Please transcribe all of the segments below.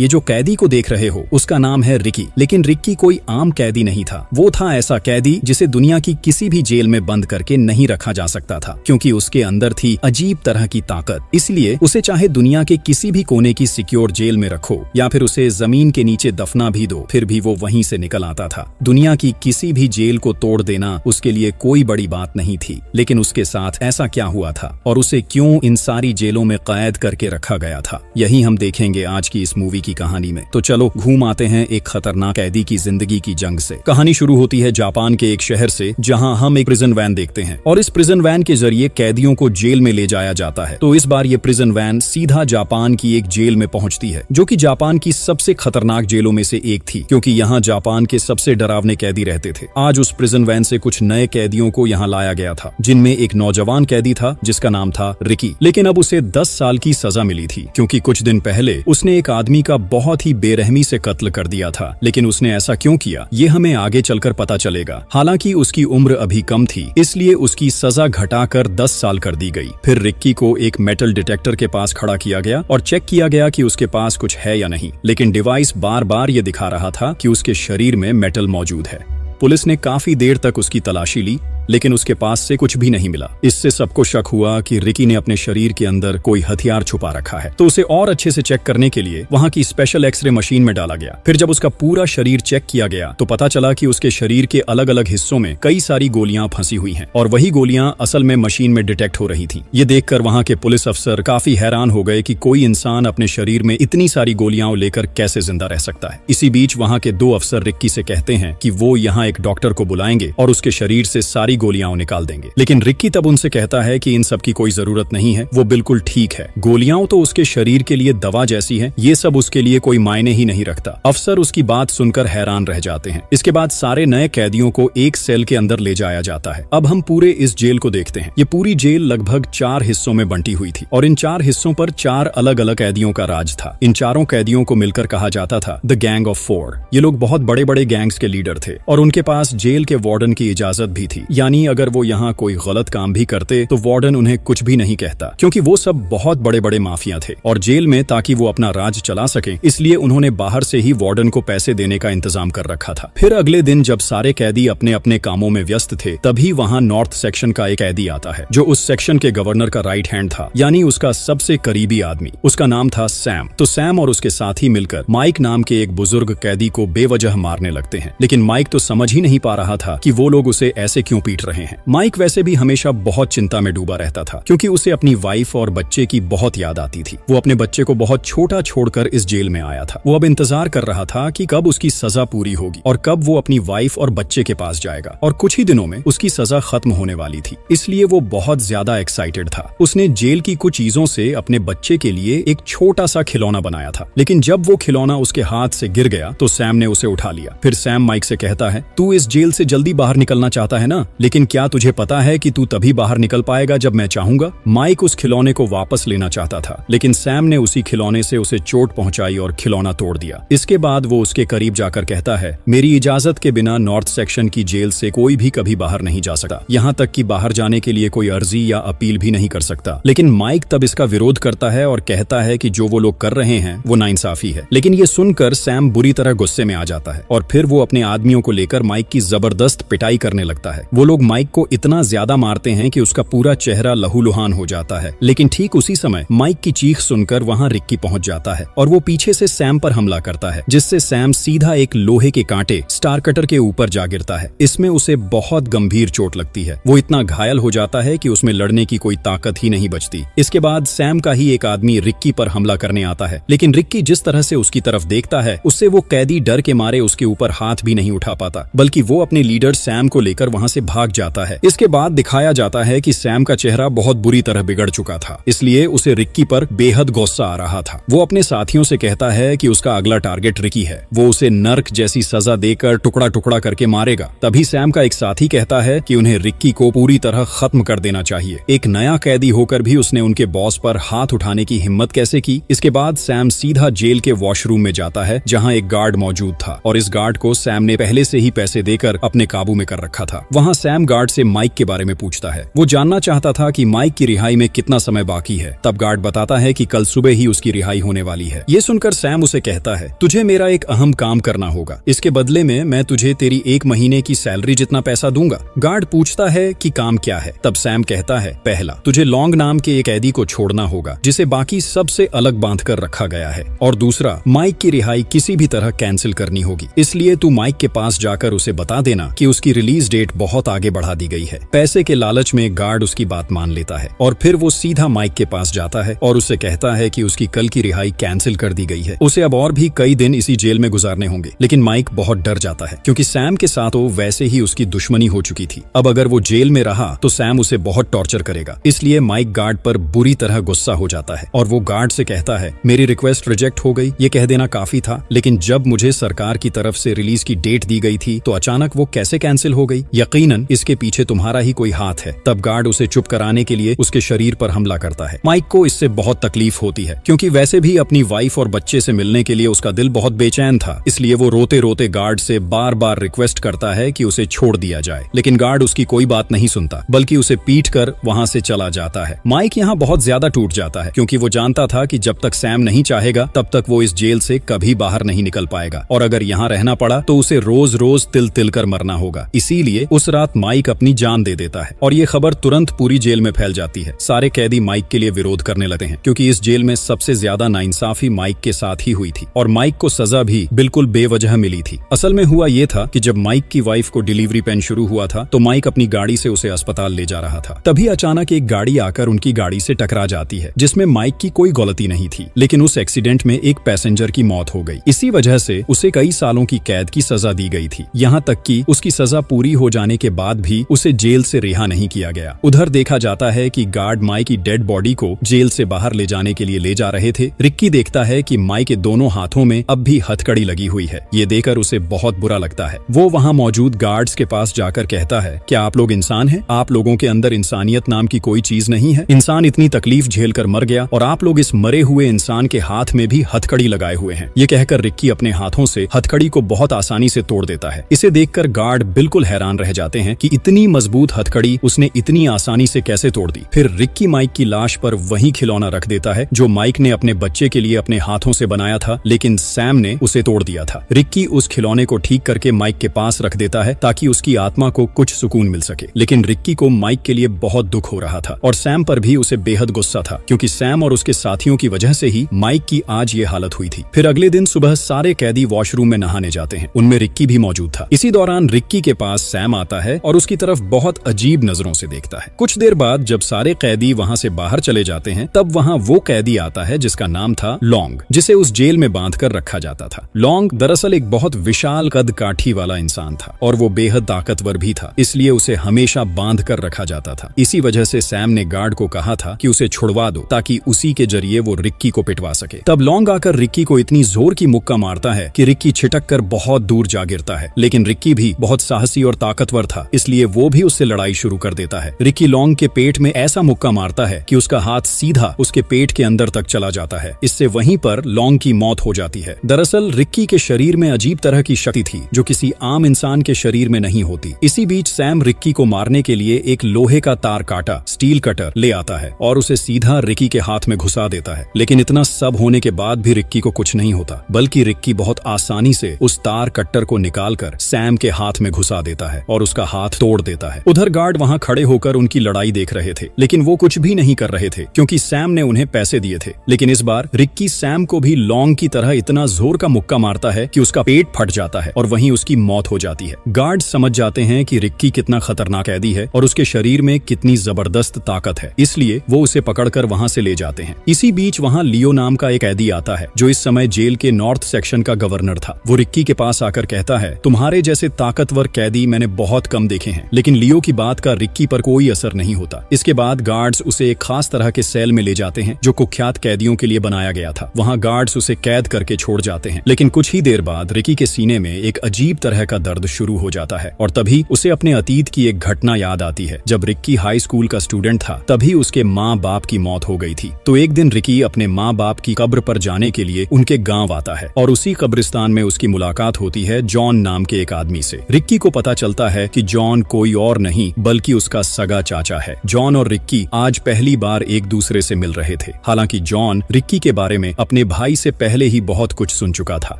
ये जो कैदी को देख रहे हो उसका नाम है रिकी। लेकिन रिकी कोई आम कैदी नहीं था, वो था ऐसा कैदी जिसे दुनिया की किसी भी जेल में बंद करके नहीं रखा जा सकता था, क्योंकि उसके अंदर थी अजीब तरह की ताकत। इसलिए उसे चाहे दुनिया के किसी भी कोने की सिक्योर जेल में रखो या फिर उसे जमीन के नीचे दफना भी दो, फिर भी वो वहीं से निकल आता था। दुनिया की किसी भी जेल को तोड़ देना उसके लिए कोई बड़ी बात नहीं थी। लेकिन उसके साथ ऐसा क्या हुआ था और उसे क्यों इन सारी जेलों में कैद करके रखा गया था, यही हम देखेंगे आज की इस मूवी की कहानी में। तो चलो घूम आते हैं एक खतरनाक कैदी की जिंदगी की जंग से। कहानी शुरू होती है जापान के एक शहर से, जहां हम एक प्रिजन वैन देखते हैं और इस प्रिजन वैन के जरिए कैदियों को जेल में ले जाया जाता है। तो इस बार ये प्रिजन वैन सीधा जापान की एक जेल में पहुंचती है, जो कि जापान की सबसे खतरनाक जेलों में से एक थी, क्योंकि यहाँ जापान के सबसे डरावने कैदी रहते थे। आज उस प्रिजन वैन से कुछ नए कैदियों को यहाँ लाया गया था, जिनमें एक नौजवान कैदी था जिसका नाम था रिकी। लेकिन अब उसे 10 साल की सजा मिली थी, क्योंकि कुछ दिन पहले उसने एक आदमी का बहुत ही बेरहमी से कत्ल कर दिया था। लेकिन उसने ऐसा क्यों किया ये हमें आगे चलकर पता चलेगा। हालांकि उसकी उम्र अभी कम थी, इसलिए उसकी सजा घटाकर 10 साल कर दी गई। फिर रिक्की को एक मेटल डिटेक्टर के पास खड़ा किया गया और चेक किया गया कि उसके पास कुछ है या नहीं। लेकिन डिवाइस बार बार ये दिखा रहा था कि उसके शरीर में मेटल मौजूद है। पुलिस ने काफी देर तक उसकी तलाशी ली, लेकिन उसके पास से कुछ भी नहीं मिला। इससे सबको शक हुआ कि रिकी ने अपने शरीर के अंदर कोई हथियार छुपा रखा है। तो उसे और अच्छे से चेक करने के लिए वहां की स्पेशल एक्सरे मशीन में डाला गया। फिर जब उसका पूरा शरीर चेक किया गया तो पता चला कि उसके शरीर के अलग अलग हिस्सों में कई सारी गोलियां फंसी हुई हैं और वही गोलियां असल में मशीन में डिटेक्ट हो रही थी। ये देखकर वहां के पुलिस अफसर काफी हैरान हो गए कि कोई इंसान अपने शरीर में इतनी सारी गोलियां लेकर कैसे जिंदा रह सकता है। इसी बीच वहां के 2 अफसर रिक्की से कहते हैं कि वो यहाँ एक डॉक्टर को बुलाएंगे और उसके शरीर से सारी गोलियां निकाल देंगे। लेकिन रिक्की तब उनसे कहता है कि इन सब की कोई जरूरत नहीं है, वो बिल्कुल ठीक है। गोलियां तो उसके शरीर के लिए दवा जैसी है, ये सब उसके लिए कोई मायने ही नहीं रखता। अफसर उसकी बात सुनकर हैरान रह जाते हैं। इसके बाद सारे नए कैदियों को एक सेल के अंदर ले जाया जाता है। अब हम पूरे इस जेल को देखते हैं। ये पूरी जेल लगभग 4 हिस्सों में बंटी हुई थी और इन 4 हिस्सों पर 4 अलग अलग कैदियों का राज था। इन चारों कैदियों को मिलकर कहा जाता था द गैंग ऑफ 4। ये लोग बहुत बड़े बड़े गैंग्स के लीडर थे और उनके पास जेल के वार्डन की इजाजत भी थी, यानी अगर वो यहाँ कोई गलत काम भी करते तो वार्डन उन्हें कुछ भी नहीं कहता, क्योंकि वो सब बहुत बड़े बड़े माफिया थे। और जेल में ताकि वो अपना राज चला सके, इसलिए उन्होंने बाहर से ही वार्डन को पैसे देने का इंतजाम कर रखा था। फिर अगले दिन जब सारे कैदी अपने अपने कामों में व्यस्त थे, तभी वहाँ नॉर्थ सेक्शन का एक कैदी आता है, जो उस सेक्शन के गवर्नर का राइट हैंड था, यानी उसका सबसे करीबी आदमी। उसका नाम था सैम। तो सैम और उसके साथी मिलकर माइक नाम के एक बुजुर्ग कैदी को बेवजह मारने लगते हैं। लेकिन माइक तो समझ ही नहीं पा रहा था कि वो लोग उसे ऐसे क्यों पीट रहे हैं। माइक वैसे भी हमेशा बहुत चिंता में डूबा रहता था, क्योंकि उसे अपनी वाइफ और बच्चे की बहुत याद आती थी। वो अपने बच्चे को बहुत छोटा छोड़कर इस जेल में आया था। वो अब इंतजार कर रहा था कि कब उसकी सजा पूरी होगी और कब वो अपनी वाइफ और बच्चे के पास जाएगा। और कुछ ही दिनों में उसकी सजा खत्म होने वाली थी, इसलिए वो बहुत ज्यादा एक्साइटेड था। उसने जेल की कुछ चीजों से अपने बच्चे के लिए एक छोटा सा खिलौना बनाया था। लेकिन जब वो खिलौना उसके हाथ से गिर गया तो सैम ने उसे उठा लिया। फिर सैम माइक से कहता है, तू इस जेल से जल्दी बाहर निकलना चाहता है ना, लेकिन क्या तुझे पता है कि तू तभी बाहर निकल पाएगा जब मैं चाहूंगा। माइक उस खिलौने को वापस लेना चाहता था, लेकिन सैम ने उसी खिलौने से उसे चोट पहुंचाई और खिलौना तोड़ दिया। इसके बाद वो उसके करीब जाकर कहता है, मेरी इजाजत के बिना नॉर्थ सेक्शन की जेल से कोई भी कभी बाहर नहीं जा सकता, यहाँ तक कि बाहर जाने के लिए कोई अर्जी या अपील भी नहीं कर सकता। लेकिन माइक तब इसका विरोध करता है और कहता है कि जो वो लोग कर रहे हैं वो नाइंसाफी है। लेकिन ये सुनकर सैम बुरी तरह गुस्से में आ जाता है और फिर वो अपने आदमियों को लेकर माइक की जबरदस्त पिटाई करने लगता है। वो लोग माइक को इतना ज्यादा मारते हैं कि उसका पूरा चेहरा लहूलुहान हो जाता है। लेकिन ठीक उसी समय माइक की चीख सुनकर वहां रिक्की पहुंच जाता है और वो पीछे से सैम पर हमला करता है, जिससे सैम सीधा एक लोहे के कांटे स्टार कटर के ऊपर जा गिरता है। इसमें उसे बहुत गंभीर चोट लगती है। वो इतना घायल हो जाता है कि उसमें लड़ने की कोई ताकत ही नहीं बचती। इसके बाद सैम का ही एक आदमी रिक्की पर हमला करने आता है, लेकिन रिक्की जिस तरह से उसकी तरफ देखता है, उससे वो कैदी डर के मारे उसके ऊपर हाथ भी नहीं उठा पाता, बल्कि वो अपने लीडर सैम को लेकर वहां से भाग जाता है। इसके बाद दिखाया जाता है कि सैम का चेहरा बहुत बुरी तरह बिगड़ चुका था, इसलिए उसे रिक्की पर बेहद गुस्सा आ रहा था। वो अपने साथियों से कहता है कि उसका अगला टारगेट रिक्की है, वो उसे नर्क जैसी सजा देकर टुकड़ा टुकड़ा करके मारेगा। तभी सैम का एक साथी कहता है कि उन्हें रिक्की को पूरी तरह खत्म कर देना चाहिए। एक नया कैदी होकर भी उसने उनके बॉस पर हाथ उठाने की हिम्मत कैसे की। इसके बाद सैम सीधा जेल के वॉशरूम में जाता है, जहाँ एक गार्ड मौजूद था और इस गार्ड को सैम ने पहले से ही पैसे देकर अपने काबू में कर रखा था। वहाँ सैम गार्ड से माइक के बारे में पूछता है। वो जानना चाहता था कि माइक की रिहाई में कितना समय बाकी है। तब गार्ड बताता है कि कल सुबह ही उसकी रिहाई होने वाली है। ये सुनकर सैम उसे कहता है, तुझे मेरा एक अहम काम करना होगा, इसके बदले में मैं तुझे तेरी 1 महीने की सैलरी जितना पैसा दूंगा। गार्ड पूछता है कि काम क्या है। तब सैम कहता है, पहला, तुझे लॉन्ग नाम के एक कैदी को छोड़ना होगा जिसे बाकी सबसे अलग बांध कर रखा गया है, और दूसरा, माइक की रिहाई किसी भी तरह कैंसिल करनी होगी। इसलिए तू माइक के पास जाकर उसे बता देना कि उसकी रिलीज डेट बहुत आगे बढ़ा दी गई है। पैसे के लालच में गार्ड उसकी बात मान लेता है और फिर वो सीधा माइक के पास जाता है और उससे कहता है कि उसकी कल की रिहाई कैंसिल कर दी गई है। उसे अब और भी कई दिन इसी जेल में गुजारने होंगे। लेकिन माइक बहुत डर जाता है क्योंकि सैम के साथ वो वैसे ही उसकी दुश्मनी हो चुकी थी। अब अगर वो जेल में रहा तो सैम उसे बहुत टॉर्चर करेगा। इसलिए माइक गार्ड पर बुरी तरह गुस्सा हो जाता है और वो गार्ड से कहता है, मेरी रिक्वेस्ट रिजेक्ट हो गई, ये कह देना काफी था, लेकिन जब मुझे सरकार की तरफ से रिलीज की डेट दी गई थी तो अचानक वो कैसे कैंसिल हो गई? यकीनन इसके पीछे तुम्हारा ही कोई हाथ है। तब गार्ड उसे चुप कराने के लिए उसके शरीर पर हमला करता है। माइक को इससे बहुत तकलीफ होती है क्योंकि वैसे भी अपनी वाइफ और बच्चे से मिलने के लिए उसका दिल बहुत बेचैन था। इसलिए वो रोते रोते गार्ड से बार बार रिक्वेस्ट करता है कि उसे छोड़ दिया जाए, लेकिन गार्ड उसकी कोई बात नहीं सुनता बल्कि उसे पीट कर वहां से चला जाता है। माइक यहाँ बहुत ज्यादा टूट जाता है क्योंकि वो जानता था कि जब तक सैम नहीं चाहेगा तब तक वो इस जेल से कभी बाहर नहीं निकल पाएगा, और अगर यहाँ रहना पड़ा तो उसे रोज रोज तिल तिल कर मरना होगा। इसीलिए उस रात माइक अपनी जान दे देता है और ये खबर तुरंत पूरी जेल में फैल जाती है। सारे कैदी माइक के लिए विरोध करने लगते हैं क्योंकि इस जेल में सबसे ज्यादा नाइंसाफी माइक के साथ ही हुई थी और माइक को सजा भी बिल्कुल बेवजह मिली थी। असल में हुआ ये था कि जब माइक की वाइफ को डिलीवरी पेन शुरू हुआ था तो माइक अपनी गाड़ी से उसे अस्पताल ले जा रहा था। तभी अचानक एक गाड़ी आकर उनकी गाड़ी से टकरा जाती है जिसमें माइक की कोई गलती नहीं थी, लेकिन उस एक्सीडेंट में एक पैसेंजर की मौत हो गई। इसी वजह से उसे कई सालों की कैद की सजा दी गई थी। यहाँ तक कि उसकी सजा पूरी हो जाने के बाद भी उसे जेल से रिहा नहीं किया गया। उधर देखा जाता है कि गार्ड माइक की डेड बॉडी को जेल से बाहर ले जाने के लिए ले जा रहे थे। रिक्की देखता है कि माइक के दोनों हाथों में अब भी हथकड़ी लगी हुई है। ये देखकर उसे बहुत बुरा लगता है। वो वहाँ मौजूद गार्ड्स के पास जाकर कहता है, क्या आप लोग इंसान हैं? आप लोगों के अंदर इंसानियत नाम की कोई चीज नहीं है? इंसान इतनी तकलीफ झेल कर मर गया और आप लोग इस मरे हुए इंसान के हाथ में भी हथकड़ी लगाए हुए हैं। ये कहकर रिक्की अपने हाथों से हथकड़ी को बहुत आसानी से तोड़ देता है। इसे देखकर गार्ड बिल्कुल हैरान रह जाते हैं कि इतनी मजबूत हथकड़ी उसने इतनी आसानी से कैसे तोड़ दी। फिर रिक्की माइक की लाश पर वही खिलौना रख देता है जो माइक ने अपने बच्चे के लिए अपने हाथों से बनाया था, लेकिन सैम ने उसे तोड़ दिया था। रिक्की उस खिलौने को ठीक करके माइक के पास रख देता है ताकि उसकी आत्मा को कुछ सुकून मिल सके। लेकिन रिक्की को माइक के लिए बहुत दुख हो रहा था और सैम पर भी उसे बेहद गुस्सा था क्योंकि सैम और उसके साथियों की वजह से ही माइक की आज ये हालत हुई थी। फिर अगले दिन सुबह सारे कैदी वॉशरूम में नहाने जाते हैं। उनमें रिक्की भी मौजूद था। इसी दौरान रिक्की के पास सैम आता है और उसकी तरफ बहुत अजीब नजरों से देखता है। कुछ देर बाद जब सारे कैदी वहाँ से बाहर चले जाते हैं तब वहाँ वो कैदी आता है जिसका नाम था लॉन्ग, जिसे उस जेल में बांध कर रखा जाता था। लॉन्ग दरअसल एक बहुत विशाल कद काठी वाला इंसान था और वो बेहद ताकतवर भी था, इसलिए उसे हमेशा बांध कर रखा जाता था। इसी वजह से सैम ने गार्ड को कहा था कि उसे छुड़वा दो ताकि उसी के जरिए वो रिक्की को पिटवा सके। तब लॉन्ग आकर रिक्की को इतनी जोर की मुक्का मारता है कि रिक्की छिटक कर बहुत दूर जा गिरता है, लेकिन रिक्की भी बहुत साहसी और ताकतवर था, इसलिए वो भी उससे लड़ाई शुरू कर देता है। रिक्की लॉन्ग के पेट में ऐसा मुक्का मारता है कि उसका हाथ सीधा उसके पेट के अंदर तक चला जाता है। इससे वहीं पर लॉन्ग की मौत हो जाती है। दरअसल रिक्की के शरीर में अजीब तरह की शक्ति थी जो किसी आम इंसान के शरीर में नहीं होती। इसी बीच सैम रिक्की को मारने के लिए एक लोहे का तार काटा स्टील कटर ले आता है और उसे सीधा रिक्की के हाथ में घुसा देता है। लेकिन इतना सब होने के बाद भी रिक्की को कुछ नहीं होता, बल्कि रिक्की बहुत आसानी से उस तार कट्टर को निकालकर सैम के हाथ में घुसा देता है और उसका हाथ तोड़ देता है। उधर गार्ड वहाँ खड़े होकर उनकी लड़ाई देख रहे थे, लेकिन वो कुछ भी नहीं कर रहे थे क्योंकि सैम ने उन्हें पैसे दिए थे। लेकिन इस बार रिक्की सैम को भी लॉन्ग की तरह इतना जोर का मुक्का मारता है कि उसका पेट फट जाता है और वहीं उसकी मौत हो जाती है। गार्ड समझ जाते हैं कि रिक्की कितना खतरनाक कैदी है और उसके शरीर में कितनी जबरदस्त ताकत है, इसलिए वो उसे पकड़कर वहाँ से ले जाते हैं। इसी बीच वहाँ लियो नाम का एक कैदी आता है जो इस समय जेल के नॉर्थ सेक्शन का गवर्नर था। वो रिक्की के पास आकर कहता है, तुम्हारे जैसे ताकतवर कैदी मैंने बहुत कम देखे हैं। लेकिन लियो की बात का रिक्की पर कोई असर नहीं होता। इसके बाद गार्ड्स उसे एक खास तरह के सेल में ले जाते हैं जो कुख्यात कैदियों के लिए बनाया गया था। वहाँ गार्ड्स उसे कैद करके छोड़ जाते हैं। लेकिन कुछ ही देर बाद रिक्की के सीने में एक अजीब तरह का दर्द शुरू हो जाता है और तभी उसे अपने अतीत की एक घटना याद आती है। जब रिक्की हाई स्कूल का स्टूडेंट था तभी उसके माँ बाप की मौत हो गई थी। तो एक दिन रिक्की अपने माँ बाप की कब्र पर जाने के लिए उनके गाँव आता है और उसी कब्रिस्तान में उसकी मुलाकात होती है जॉन नाम के एक आदमी से। रिक्की को पता चलता है कि जॉन कोई और नहीं बल्कि उसका सगा चाचा है। जॉन और रिक्की आज पहली बार एक दूसरे से मिल रहे थे। हालांकि जॉन रिक्की के बारे में अपने भाई से पहले ही बहुत कुछ सुन चुका था।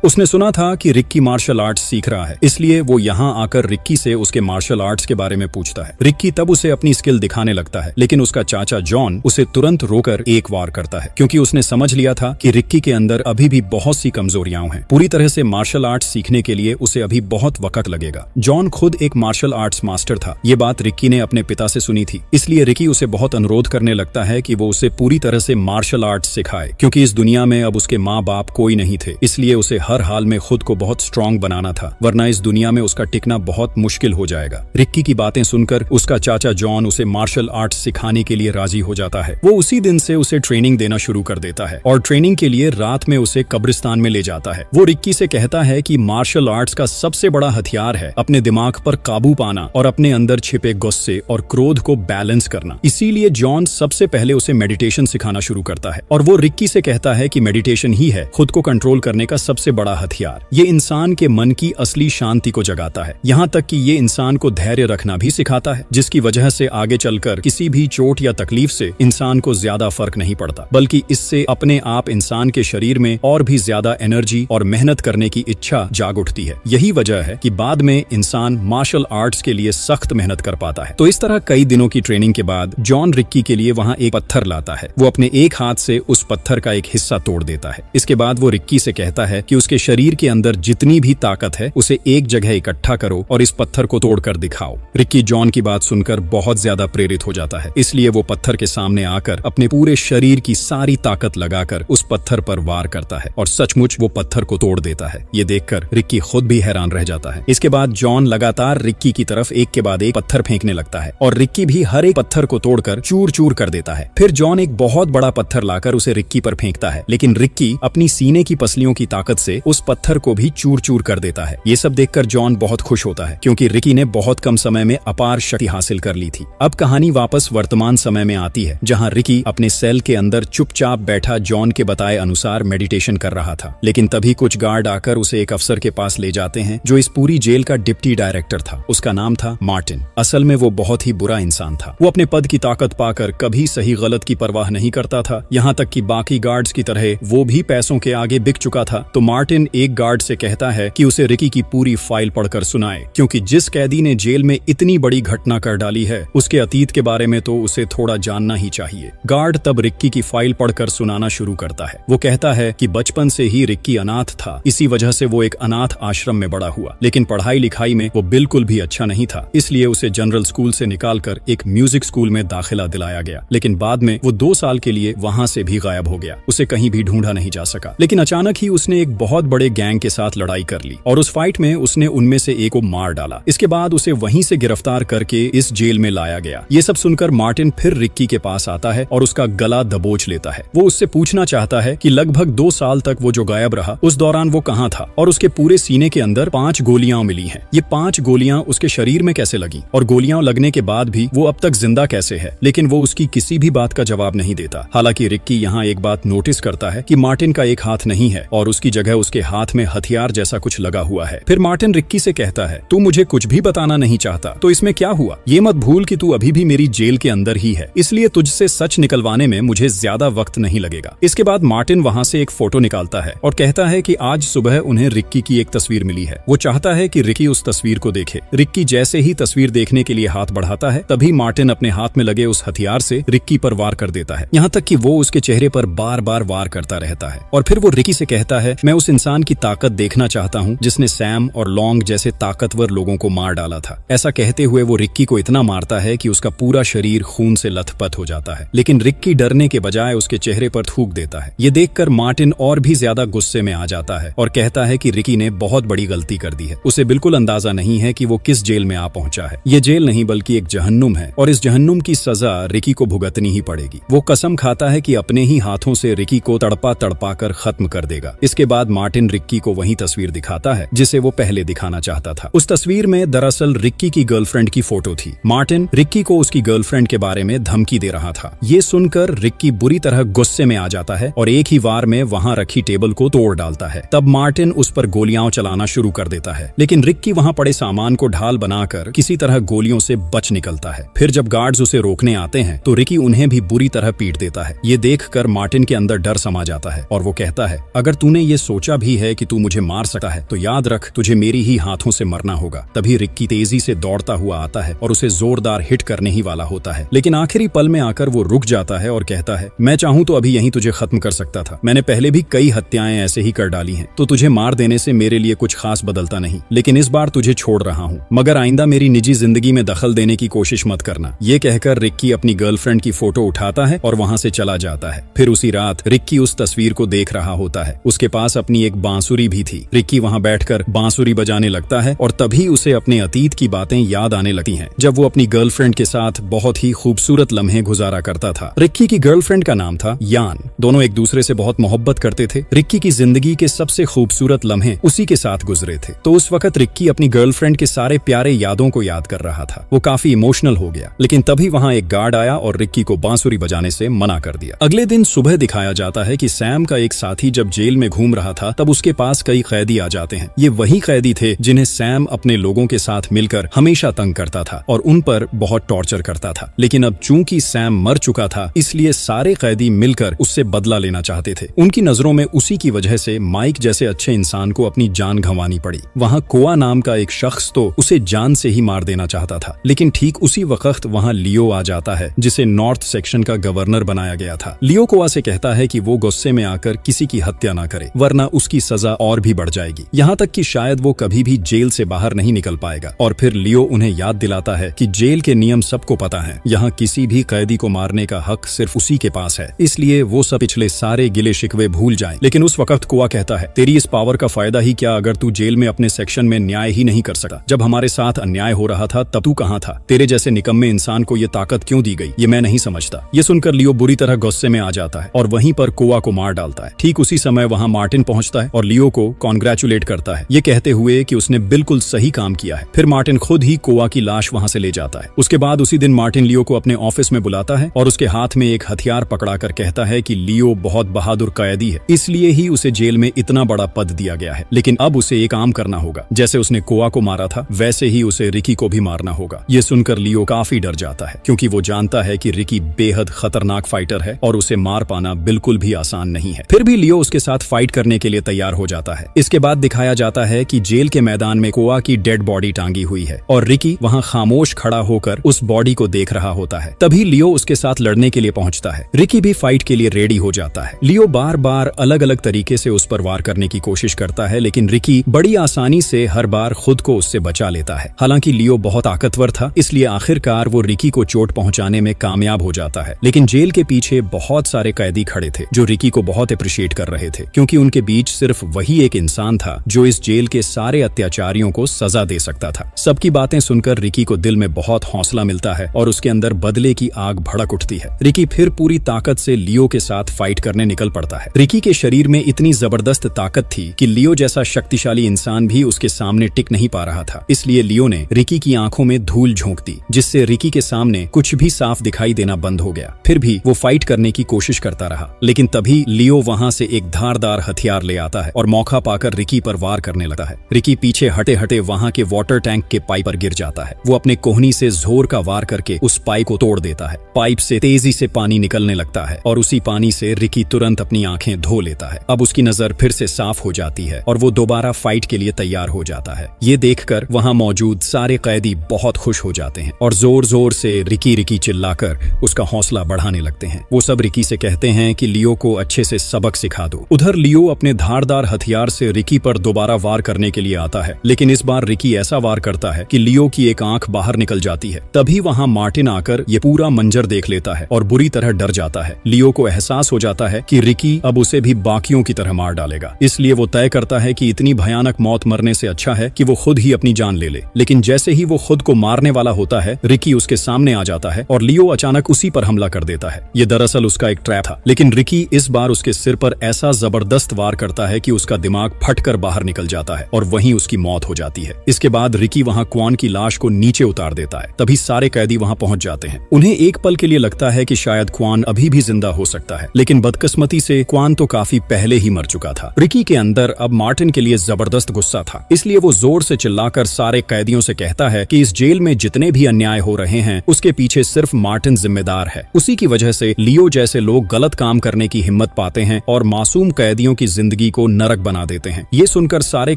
उसने सुना था कि रिक्की मार्शल आर्ट्स सीख रहा है, इसलिए वो यहाँ आकर रिक्की से उसके मार्शल आर्ट्स के बारे में पूछता है। रिक्की तब उसे अपनी स्किल दिखाने लगता है, लेकिन उसका चाचा जॉन उसे तुरंत रोकर एक वार करता है, क्योंकि उसने समझ लिया था कि रिक्की के अंदर अभी भी बहुत सी कमजोरियां हैं। पूरी तरह से मार्शल आर्ट्स सीखने के लिए उसे अभी बहुत वक्त लगेगा। जॉन खुद एक मार्शल आर्ट्स मास्टर था। ये बात रिक्की ने अपने पिता से सुनी थी, इसलिए रिक्की उसे बहुत अनुरोध करने लगता है कि वो उसे पूरी तरह से मार्शल आर्ट्स सिखाए, क्योंकि इस दुनिया में अब उसके माँ बाप कोई नहीं थे। इसलिए उसे हर हाल में खुद को बहुत स्ट्रांग बनाना था, वरना इस दुनिया में उसका टिकना बहुत मुश्किल हो जाएगा। रिक्की की बातें सुनकर उसका चाचा जॉन उसे मार्शल आर्ट्स सिखाने के लिए राजी हो जाता है। वो उसी दिन से उसे ट्रेनिंग देना शुरू कर देता है और ट्रेनिंग के लिए रात में उसे कब्रिस्तान में ले जाता है। वो रिक्की से कहता है कि मार्शल आर्ट्स का सबसे बड़ा हथियार है अपने दिमाग पर काबू पाना और अपने अंदर छिपे गुस्से और क्रोध को बैलेंस करना। इसीलिए जॉन सबसे पहले उसे मेडिटेशन सिखाना शुरू करता है और वो रिक्की से कहता है कि मेडिटेशन ही है खुद को कंट्रोल करने का सबसे बड़ा हथियार। ये इंसान के मन की असली शांति को जगाता है, यहाँ तक कि ये इंसान को धैर्य रखना भी सिखाता है, जिसकी वजह से आगे चलकर किसी भी चोट या तकलीफ से इंसान को ज्यादा फर्क नहीं पड़ता, बल्कि इससे अपने आप इंसान के शरीर में और भी ज्यादा एनर्जी और मेहनत करने की इच्छा जाग उठती है। यही वजह है कि बाद में इंसान मार्शल आर्ट्स के लिए सख्त मेहनत कर पाता है। तो इस तरह कई दिनों की ट्रेनिंग के बाद जॉन रिक्की के लिए वहाँ एक पत्थर लाता है। वो अपने एक हाथ से उस पत्थर का एक हिस्सा तोड़ देता है। इसके बाद वो रिक्की से कहता है कि उसके शरीर के अंदर जितनी भी ताकत है उसे एक जगह इकट्ठा करो और इस पत्थर को तोड़कर दिखाओ। रिक्की जॉन की बात सुनकर बहुत ज्यादा प्रेरित हो जाता है, इसलिए वो पत्थर के सामने आकर अपने पूरे शरीर की सारी ताकत लगाकर उस पत्थर पर वार करता है और सचमुच वो पत्थर को तोड़ देता है। ये देखकर रिक्की खुद भी हैरान रह जाता है। इसके बाद जॉन लगातार रिक्की की तरफ एक के बाद एक पत्थर फेंकने लगता है और रिक्की भी हर एक पत्थर को तोड़कर चूर चूर कर देता है। फिर जॉन एक बहुत बड़ा पत्थर लाकर उसे रिक्की पर फेंकता है, लेकिन रिक्की अपनी सीने की पसलियों की ताकत से उस पत्थर को भी चूर चूर कर देता है। ये सब देखकर जॉन बहुत खुश होता है, क्योंकि रिक्की ने बहुत कम समय में अपार शक्ति हासिल कर ली थी। अब कहानी वापस वर्तमान समय में आती है, जहाँ रिक्की अपने सेल के अंदर चुपचाप बैठा जॉन के बताए अनुसार मेडिटेशन कर रहा था। लेकिन तभी कुछ गार्ड आकर उसे एक अफसर के पास ले जाते हैं जो इस पूरी जेल का डिप्टी डायरेक्टर था। उसका नाम था मार्टिन। असल में वो बहुत ही बुरा इंसान था। वो अपने पद की ताकत पाकर कभी सही गलत की परवाह नहीं करता था, यहाँ तक कि बाकी गार्ड्स की तरह वो भी पैसों के आगे बिक चुका था। तो मार्टिन एक गार्ड से कहता है कि उसे रिक्की की पूरी फाइल पढ़कर सुनाए, क्योंकि जिस कैदी ने जेल में इतनी बड़ी घटना कर डाली है उसके अतीत के बारे में तो उसे थोड़ा जानना ही चाहिए। गार्ड तब रिक्की की फाइल पढ़कर सुनाना शुरू करता है। वो कहता है कि बचपन से ही रिक्की अनाथ था, इसी वजह से वो एक अनाथ आश्रम में बड़ा हुआ, लेकिन पढ़ाई लिखाई में वो बिल्कुल भी अच्छा नहीं था, इसलिए उसे जनरल स्कूल से निकालकर एक म्यूजिक स्कूल में दाखिला दिलाया गया। लेकिन बाद में वो 2 साल के लिए वहाँ से भी गायब हो गया। उसे कहीं भी ढूंढा नहीं जा सका। लेकिन अचानक ही उसने एक बहुत बड़े गैंग के साथ लड़ाई कर ली और उस फाइट में उसने उनमें से एक को मार डाला। इसके बाद उसे वहीं से गिरफ्तार करके इस जेल में लाया गया। ये सब सुनकर मार्टिन फिर रिक्की के पास आता है और उसका गला दबोच लेता है। वो उससे पूछना चाहता है कि लगभग 2 साल तक वो जो गायब रहा उस दौरान वो कहाँ था और उसके पूरे सीने के अंदर 5 गोलियां मिली हैं। ये 5 गोलियां उसके शरीर में कैसे लगी और गोलियां लगने के बाद भी वो अब तक जिंदा कैसे है। लेकिन वो उसकी किसी भी बात का जवाब नहीं देता। हालांकि रिक्की यहाँ एक बात नोटिस करता है कि मार्टिन का एक हाथ नहीं है और उसकी जगह उसके हाथ में हथियार जैसा कुछ लगा हुआ है। फिर मार्टिन रिक्की से कहता है, तू मुझे कुछ भी बताना नहीं चाहता तो इसमें क्या हुआ? ये मत भूल कि तू अभी भी मेरी जेल के अंदर ही है, इसलिए तुझसे सच निकलवाने में मुझे ज्यादा वक्त नहीं लगेगा। इसके बाद मार्टिन वहाँ से एक फोटो निकालता है और कहता है कि आज सुबह उन्हें रिक्की की एक तस्वीर मिली है। वो चाहता है कि रिक्की उस तस्वीर को देखे। रिक्की जैसे ही तस्वीर देखने के लिए हाथ बढ़ाता है, तभी मार्टिन अपने हाथ में लगे उस हथियार से रिक्की पर वार कर देता है, यहाँ तक कि वो उसके चेहरे पर बार बार वार करता रहता है। और फिर वो रिक्की से कहता है, मैं उस इंसान की ताकत देखना चाहता हूँ जिसने सैम और लॉन्ग जैसे ताकतवर लोगों को मार डाला था। ऐसा कहते हुए वो रिक्की को इतना मारता है कि उसका पूरा शरीर खून से लथपथ हो जाता है, लेकिन रिक्की डरने के बजाय उसके चेहरे पर थूक देता है। ये देखकर मार्टिन और भी ज्यादा गुस्से में आ जाता है और कहता है कि रिक्की ने बहुत बड़ी गलती कर दी है। उसे बिल्कुल अंदाजा नहीं है कि वो किस जेल में आ पहुंचा है। ये जेल नहीं बल्कि एक जहन्नुम है और इस जहन्नुम की सजा रिक्की को भुगतनी ही पड़ेगी। वो कसम खाता है कि अपने ही हाथों से रिक्की को तड़पा तड़पा कर खत्म कर देगा। इसके बाद मार्टिन रिक्की को वही तस्वीर दिखाता है जिसे वो पहले दिखाना चाहता था। उस तस्वीर में दरअसल रिक्की की गर्लफ्रेंड की फोटो थी। मार्टिन रिक्की को उसकी गर्लफ्रेंड के बारे में धमकी दे रहा था। ये सुनकर रिक्की बुरी तरह गुस्से में आ जाता है और एक ही वार में वहां रखी टेबल को तोड़ डालता है। तब मार्टिन उस पर गोलियां चलाना शुरू कर देता देता है, लेकिन रिक्की वहां पड़े सामान को ढाल बनाकर किसी तरह गोलियों से बच निकलता है। फिर जब गार्ड्स उसे रोकने आते हैं तो रिक्की उन्हें भी बुरी तरह पीट देता है। ये देखकर मार्टिन के अंदर डर समा जाता है और वो कहता है, अगर तूने ये सोचा भी है कि तू मुझे मार सकता है तो याद रख, तुझे मेरी ही हाथों से मरना होगा। तभी रिक्की तेजी से दौड़ता हुआ आता है और उसे जोरदार हिट करने ही वाला होता है, लेकिन आखिरी पल में आकर वो रुक जाता है और कहता है, मैं चाहूं तो अभी यहीं तुझे खत्म कर सकता था। मैंने पहले भी कई हत्याएं ऐसे ही कर डाली हैं, तो तुझे मार देने से मेरे लिए कुछ खास बदलता नहीं, लेकिन इस बार तुझे छोड़ रहा हूँ, मगर आइंदा मेरी निजी जिंदगी में दखल देने की कोशिश मत करना। ये कहकर रिक्की अपनी गर्लफ्रेंड की फोटो उठाता है और वहां से चला जाता है। फिर उसी रात रिक्की उस तस्वीर को देख रहा होता है। उसके पास अपनी एक बांसुरी भी थी। रिक्की वहां बैठकर बांसुरी बजाने लगता है और तभी उसे अपने अतीत की बातें याद आने लगती हैं, जब वो अपनी गर्लफ्रेंड के साथ बहुत ही खूबसूरत लम्हे गुजारा करता था। रिक्की की गर्लफ्रेंड का नाम था यान। दोनों एक दूसरे से बहुत मोहब्बत करते थे। रिक्की की जिंदगी के सबसे खूबसूरत लम्हे उसी के साथ गुजरे थे। तो उस वक्त रिक्की अपनी गर्लफ्रेंड के सारे प्यारे यादों को याद कर रहा था। वो काफी इमोशनल हो गया, लेकिन तभी वहां एक गार्ड आया और रिक्की को बांसुरी बजाने से मना कर दिया। अगले दिन सुबह दिखाया जाता है कि सैम का एक साथी जब जेल में घूम रहा था तब उसके पास कई कैदी आ जाते हैं। ये वही कैदी थे जिन्हें सैम अपने लोगों के साथ मिलकर हमेशा तंग करता था और उन पर बहुत टॉर्चर करता था। लेकिन अब चूंकि सैम मर चुका था, इसलिए सारे कैदी मिलकर उससे बदला लेना चाहते थे। उनकी नजरों में उसी की वजह से माइक जैसे अच्छे इंसान को अपनी जान गंवानी पड़ी। वहाँ कोआ नाम का एक शख्स तो उसे जान से ही मार देना चाहता था, लेकिन ठीक उसी वक्त वहाँ लियो आ जाता है, जिसे नॉर्थ सेक्शन का गवर्नर बनाया गया था। लियो कोआ से कहता है कि वो गुस्से में आकर किसी की हत्या ना करे, वरना उसकी सजा और भी बढ़ जाएगी, यहाँ तक कि शायद वो कभी भी जेल से बाहर नहीं निकल पाएगा। और फिर लियो उन्हें याद दिलाता है कि जेल के नियम सबको पता है, यहाँ किसी भी कैदी को मारने का हक सिर्फ उसी के पास है, इसलिए वो सब पिछले सारे गिले शिकवे भूल जाएं। लेकिन उस वक्त कोआ कहता है, तेरी इस पावर का फायदा ही क्या अगर तू जेल में अपने सेक्शन में न्याय ही नहीं कर सकता। जब हमारे साथ अन्याय हो रहा था तब तू कहाँ था? तेरे जैसे निकम्मे इंसान को ये ताकत क्यों दी गई, ये मैं नहीं समझता। ये सुनकर लियो बुरी तरह गुस्से में आ जाता है और वहीं पर कोआ को मार डालता है। ठीक उसी समय वहाँ मार्टिन पहुंचता है और लियो को कॉन्ग्रेचुलेट करता है, ये कहते हुए कि उसने बिल्कुल सही काम किया है। फिर मार्टिन खुद ही कोआ की लाश वहाँ से ले जाता है। उसके बाद उसी दिन मार्टिन लियो को अपने ऑफिस में बुलाता है और उसके हाथ में एक हथियार पकड़ाकर कहता है कि लियो बहुत बहादुर कैदी है, इसलिए ही उसे जेल में इतना बड़ा पद दिया गया है, लेकिन अब उसे एक काम करना होगा। जैसे उसने कोआ को मारा था वैसे ही उसे रिकी को भी मारना होगा। ये सुनकर लियो काफी डर जाता है, क्योंकि वो जानता है कि रिकी बेहद खतरनाक फाइटर है और उसे मार पाना बिल्कुल भी आसान नहीं है। फिर भी लियो उसके साथ फाइट करने के लिए तैयार हो जाता है। इसके बाद दिखाया जाता है कि जेल के मैदान में कोआ की डेड बॉडी टांगी हुई है और रिकी वहाँ खामोश खड़ा होकर उस बॉडी को देख रहा होता है। तभी लियो उसके साथ लड़ने के लिए पहुंचता है। रिकी भी फाइट के लिए रेडी हो जाता है। लियो बार बार अलग अलग तरीके से उस पर वार करने की कोशिश करता है, लेकिन रिकी बड़ी आसानी से हर बार खुद को उससे बचा लेता है। हालांकि लियो बहुत ताकतवर था, इसलिए आखिरकार वो रिकी को चोट पहुंचाने में कामयाब हो जाता है। लेकिन जेल के पीछे बहुत सारे कैदी खड़े थे जो रिकी को बहुत अप्रिशिएट कर रहे थे, क्योंकि उनके बीच सिर्फ वही एक इंसान था जो इस जेल के सारे अत्याचारियों को सजा दे सकता था। सबकी बातें सुनकर रिकी को दिल में बहुत हौसला मिलता है और उसके अंदर बदले की आग भड़क उठती है। रिकी फिर पूरी ताकत से लियो के साथ फाइट करने निकल पड़ता है। रिकी के शरीर में इतनी जबरदस्त ताकत थी कि लियो जैसा शक्तिशाली इंसान भी उसके सामने टिक नहीं पा रहा था। इसलिए लियो ने रिकी की आंखों में धूल झोंक दी, जिससे रिकी के सामने कुछ भी साफ दिखाई देना बंद हो गया। फिर भी वो फाइट करने की कोशिश करता रहा, लेकिन तभी लियो वहां से एक धारदार हथियार ले आता है और मौका पाकर रिकी पर वार करने लगता है। रिकी पीछे हटे हटे वहां के वाटर टैंक के पाइप पर गिर जाता है। वो अपने कोहनी से जोर का वार करके उस पाइप को तोड़ देता है। पाइप से तेजी से पानी निकलने लगता है और उसी पानी से रिकी तुरंत अपनी आंखें धो लेता है। अब उसकी नजर फिर से साफ हो जाती है और वो दोबारा फाइट के लिए तैयार हो जाता है। ये देखकर वहां मौजूद सारे कैदी बहुत खुश हो जाते हैं और जोर जोर से रिकी रिकी चिल्लाकर उसका हौसला बढ़ाने लगते हैं। वो सब रिकी से कहते हैं कि लियो को अच्छे से सबक सिखा दो। उधर लियो अपने धारदार हथियार से रिकी पर दोबारा वार करने के लिए आता है, लेकिन इस बार रिकी ऐसा वार करता है कि लियो की एक आंख बाहर निकल जाती है। तभी वहां मार्टिन आकर ये पूरा मंजर देख लेता है और बुरी तरह डर जाता है। लियो को एहसास हो जाता है कि रिकी अब उसे भी बाकियों की तरह मार डालेगा, इसलिए वो तय करता है कि इतनी भयानक मौत मरने से अच्छा है कि वो खुद ही अपनी जान ले ले। लेकिन जैसे ही वो खुद को मारने वाला होता है, रिकी उसके सामने आ जाता है और लियो अचानक उसी पर हमला कर देता है। ये दरअसल उसका एक ट्रैप था, लेकिन रिकी इस बार उसके सिर पर ऐसा जबरदस्त वार करता है कि उसका दिमाग फटकर बाहर निकल जाता है और वहीं उसकी मौत हो जाती है। इसके बाद रिकी वहां क्वान की लाश को नीचे उतार देता है। तभी सारे कैदी वहां पहुंच जाते हैं। उन्हें एक पल के लिए लगता है कि शायद क्वान अभी भी जिंदा हो सकता है, लेकिन बदकिस्मती से क्वान तो काफी पहले ही मर चुका था। रिकी के अंदर अब मार्टिन के लिए जबरदस्त गुस्सा गुस्सा था, इसलिए वो जोर से चिल्लाकर सारे कैदियों से कहता है कि इस जेल में जितने भी अन्याय हो रहे हैं उसके पीछे सिर्फ मार्टिन जिम्मेदार है। उसी की वजह से लियो जैसे लोग गलत काम करने की हिम्मत पाते हैं और मासूम कैदियों की जिंदगी को नरक बना देते हैं। ये सुनकर सारे